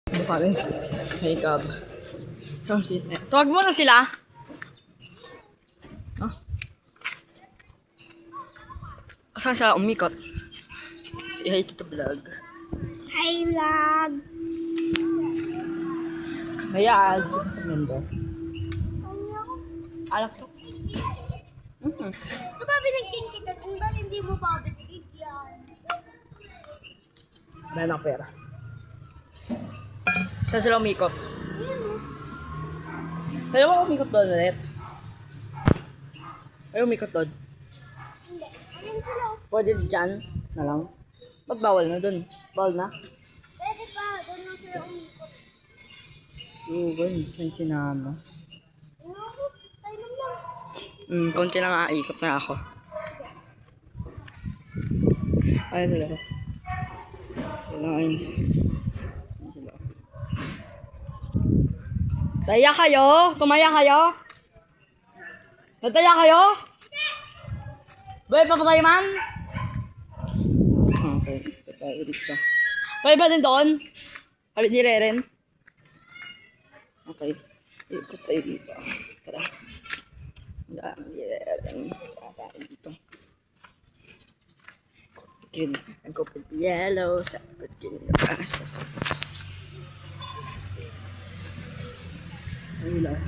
Ano kami? Hey, Cab. Tuwag mo na sila. Huh? Saan siya umikot? Si Hey Tito Vlog. Hi, vlog! Hayaan, dito sa member. Alak to. Ito ba binigyan kita? Kung ba hindi mo ba binigyan? Dahil ng pera. Saan sila umikot? Pwede mo umikot doon ulit? Ay, umikot doon. Hindi. Ayun sila. Pwede dyan na lang. Ba't bawal na doon? Bawal na? Pwede pa. Doon na sila umikot. Oo, ganun sinama. Ako, tayo lang. Konti na nga, ikot na ako. Ayun sila. Ayun sila. Taya kayo? Tumaya kayo? Nataya kayo? Boy, papatay man? Okay, patay dito. Pwede ba din doon? Halit ni Reren? Okay, ikot tayo dito. Tara. Daan ni Reren. Patay dito. Go put yellow. Sapat kinilabasa. Ayun lang.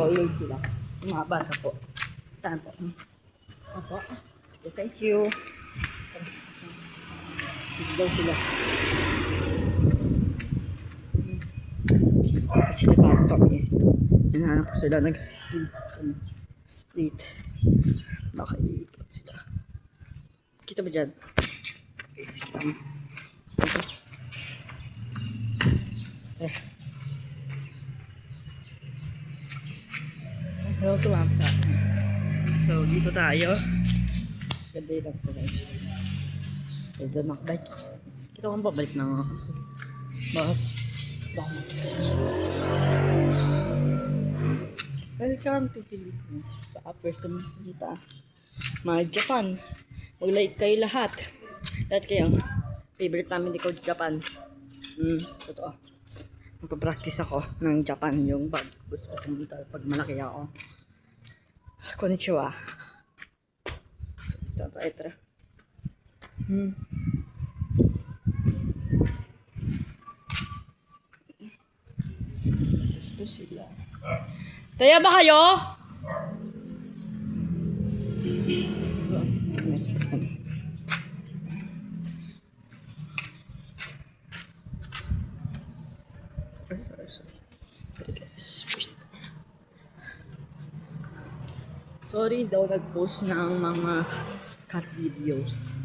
Yun sila. Mga bata po. Saan po? Opo. Sige, thank you. Dito daw sila. Kasi natakot kami. Hinahanap ko sila. Split. Baka iikot sila. Kita ba dyan? Okay, sige lang. Hello, tumama sa akin. So, dito tayo. Ganda lang po guys. Ganda na bike. Kita ko babalik na nga. Bakit? Welcome to Philippines. First time kita. Mga Japan. Mag-like kayo lahat. Lahat kayo. Favorite namin ikaw Japan. Totoo. Magpa-practice ako ng Japan yung pag gusto ko pumunta pag malaki ako. Konnichiwa. So, ito tayo, tara. Gusto sila. Taya ba kayo? Sorry daw nag-post ng mga cat videos.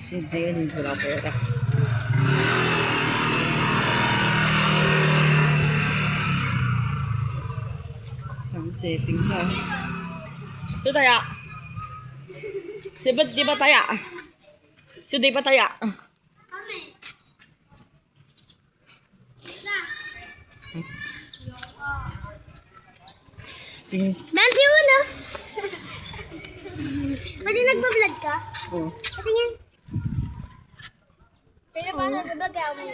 Kasi hindi wala pera. Sunsetting na. Ito taya. Di ba taya? So di ba taya? Kami. Nanti una. Pwede nagbablog ka? Oo. Patingin. Pero paano nagbablog ka mo?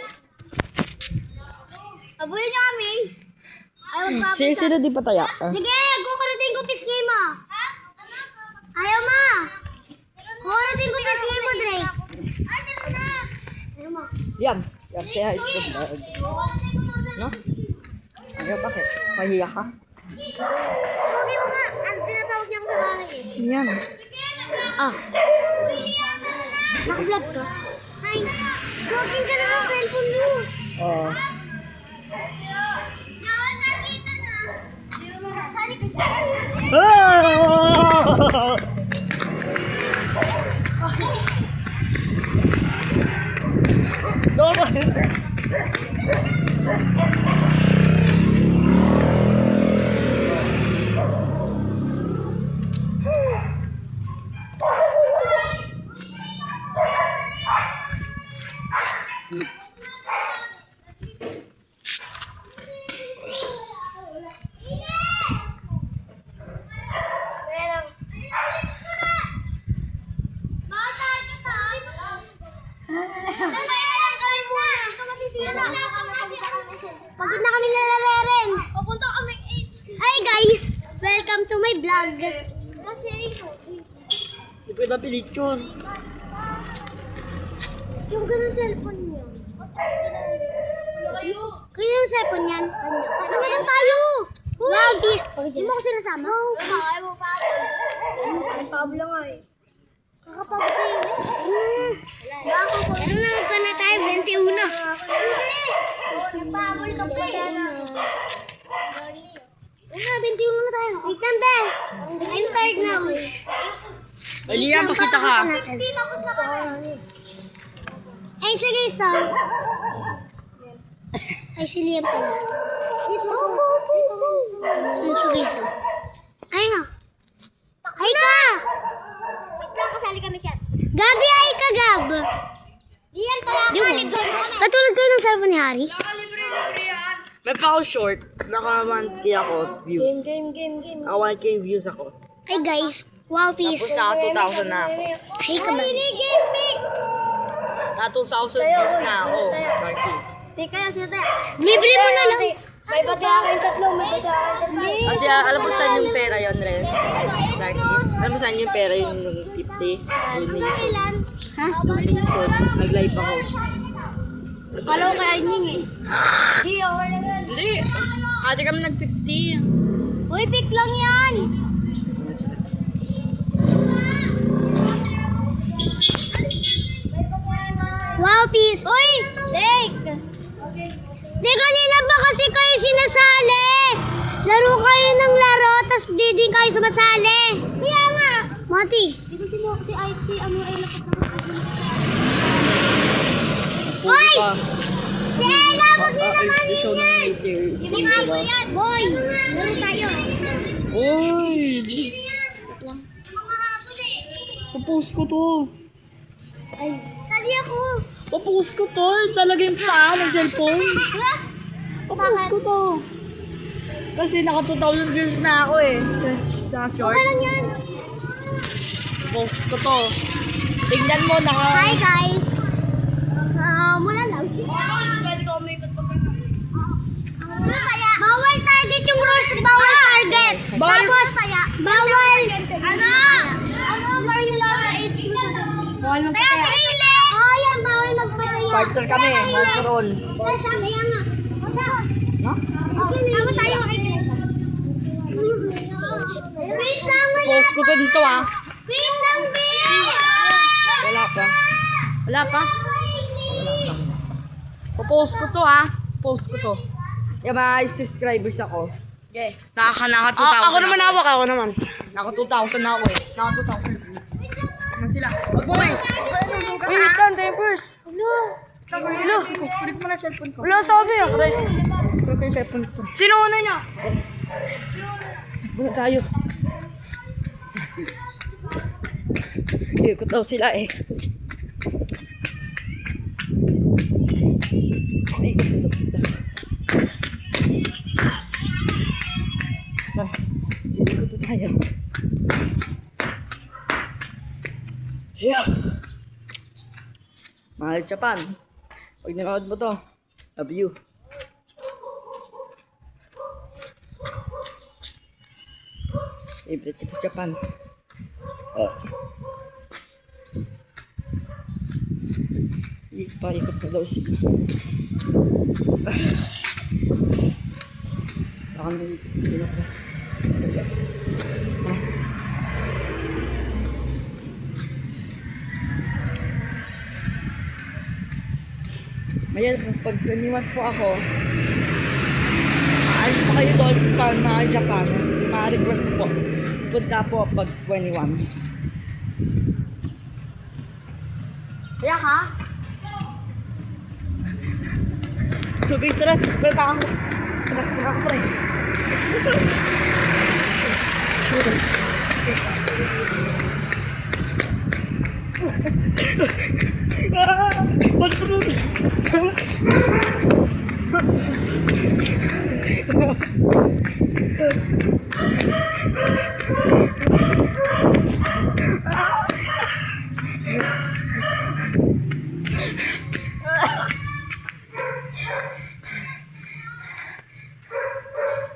Abulin niyo kami. Ayaw magbablog ka. Sino di ba taya? Sige, kukuratin ko pisngay mo. Ayaw ma. Kukuratin ko pisngay mo, Drake. Ayaw mo. Yan. Yan, say hi to the vlog. No? Ayaw, bakit? Mahiya ka? Okay mo nga. Ang tinatawag niya ko sa bahay eh. Yan. Naka-vlog ka? Ay, gawin ka na ng cellphone mo. Oo. Sali ka dyan. Pagod na kami lalaren. Papunta kami Hi guys! Welcome to my vlog. Kasi Hindi ko napilit yun. yung ganun cellphone niya. Kaya yung cellphone niyan? Kanya. Saan na tayo? Wow, peace. Hindi mo ko sinasama? Ay mo pa ako. Pablo lang nga eh. Kakapagod kayo eh. Ano na ka na tayo? 21. Pablo ka pa yan. Una, 21 na tayo. Wait lang, Bes. I'm tired now. Ay, Liam, pakita ka. Tapos na kami. Ayun siya guys, Ay, si Liam pala. Ayun siya guys, Ayun na. Ay ka! Wait lang, kasali kami chat. Gabi, ay ka, Gab. Liam, pala kalibre mo kami. Katulad kayo ng cellphone ni Harry? May pa ako short. Naka 1K ako views. Game. Naka 1K views ako. Ay guys, wow, peace. Tapos naka 2,000 na ako. Ay ka ba? Naka 2,000 views na ako. Marky. Libre mo na lang. May pati akin tatlo, may pati akin tatlo. Kasi alam mo saan yung pera yun, Ren? Marky. Alam mo saan yung pera yung 50? Donation. Ha? Donation. Nag-live ako. Kala ko kay Aining eh. Hindi, over na yan. Hindi. Ate kami nag-50. Uy, pick lang yan. Wow, peace. Uy, Dek. Di kanina ba kasi kayo sinasali? Laro kayo ng laro, tas di din kayo sumasali. Kaya nga. Mati. Di ba si Amor ay lapit na Puli ka. Si Ella, huwag niyo naman Ay, show ng later. Hindi nga ko yan. Boy, laro tayo. Uy! Papost ko to. Sali ako. Papost ko to. Talaga yung paa ng cellphone. Papost ko to. Kasi naka 2,000 views na ako eh. Sa short. Okay lang yan. Post ko to. Tingnan mo, Hi guys. Mula lang. Pwede ko umikot pa ganun. Bawal target yung rules. Bawal target. Tapos, bawal. Ano? Bawal mo Kaya sa hili. Oh, yan. Bawal magpataya. Partner kami. Mag-roll. Kaya sabi yan nga. No? Okay na. Tama tayo. Wait lang. Post ko to dito ah. Wait lang, Bill. Wala pa. Wala pa. Papost ko to ah. Post ko to. Yung mga subscribers ako. Okay. Naka 2,000 Ako naman hawak, ako naman. Naka 2,000 na ako eh. Naka 2,000 views. Ano sila? Wag mo eh. Uy, wait lang, tempers. Hello. Kulit mo na cellphone ko. Wala sabi ah. Kulit ko yung cellphone ko. Sino una niya? Muna tayo. Ikot daw sila eh. Ikot daw sila. Ikot tayo. Yeah. Mahal Japan. Pag nanood mo to, love you. Favorite ko Japan. Ikot na daw sila. Baka may sila ko. Mayan, pag naniwan po ako, alis pa kayo doon sa mga Japan. Ma-request po. Punta po pag 21. Kaya ka? Subig tara, balik ako. Tara ako pre. Ba't po doon?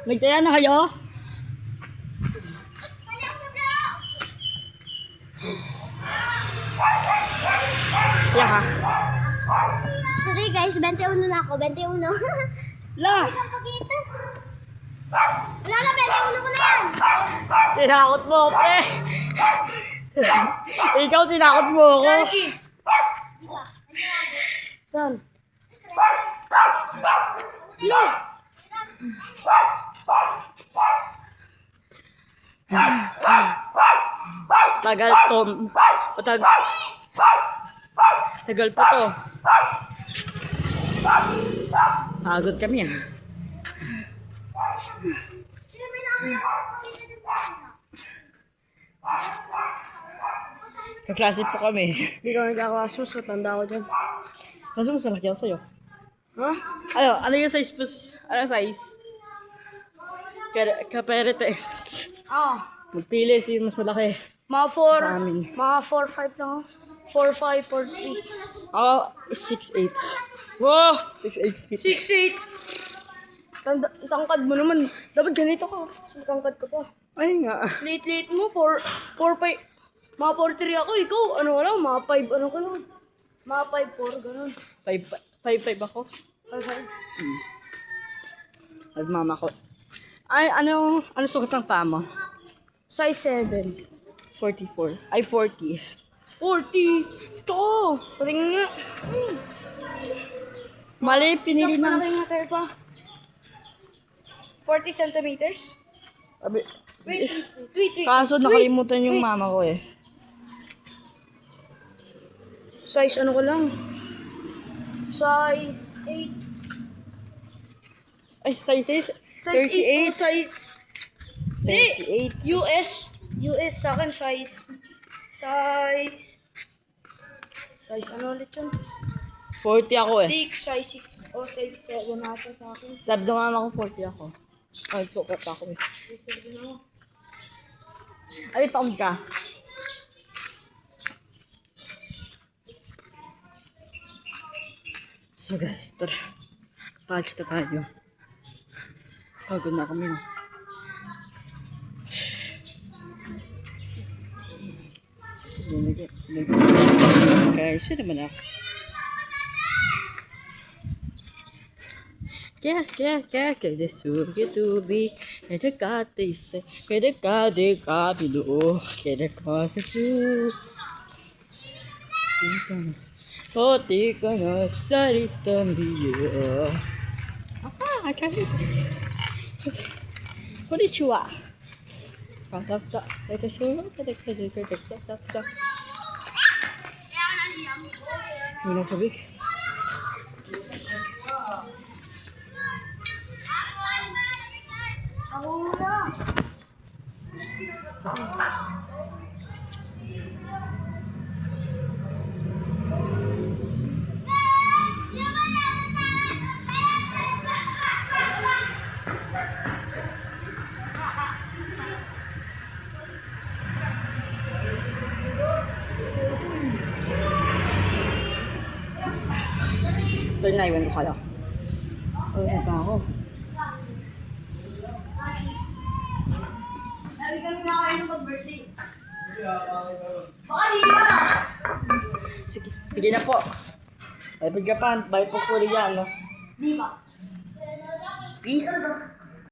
Nagtaya na kayo? Kaya ka? Sorry guys, 21 na ako. 21. La! Pakita. Wala na, 21 ko na yan. Tinakot mo, pre! Ikaw tinakot mo ako. Saan? Tagal to. Tagal pa to. Pagod kami ah. Kaklase po kami. Hindi ka nagkakasmas, matanda ko dyan. Kaso mas malaki ako sa'yo. Ha? Ano yung size po? Ano size? Kaperete. Magpili si mas malaki. Mga Sa amin. 4-5 lang ako. 4-5, 4-3. Ako, 6'8". Wow! 6'8". 6'8". Tangkad mo naman. Dapat ganito ka. Mas matangkad ka pa. Ay nga. Late mo. 4-5. Mga 4-3 ako. Ikaw, ano ka lang? Mga 5, ano ka lang? Mga 5-4, ganun. 5'5" ako. Okay. At mama ko. Ay, ano sukat ng paa mo? Size 7. 44. Ay, 40. 40! Ito! Patingin nga. Mali, pinili na. Malaki nga tayo pa. 40 centimeters? Sabi, Wait. kaso nakalimutan yung mama ko eh. Size ano ko lang? Size 8. Ay, size Size 8 38. o size... 38. US sa akin size... Size ano ulit yun? 40 ako eh. 6, size 6 o size 7 ata sa akin. Sabi ng mama ko, 40 ako. Ay, sukat ako eh. Ay, taon ka? So guys, tara. Pakita tayo. Pagod na kami. Guys, sino naman ako? Que desur que tu vi, que cate se, que de cabelo, que de cosa tu. Tika na sarita miyo. Ah, kami. Konnichiwa. Kakakta, kaya sura, kaya. Ano sabi? So, naiwan ko kayo. Ay, pa ako. Sige na po. Bye po Japan, bye po Korea, no? Di ba? Peace.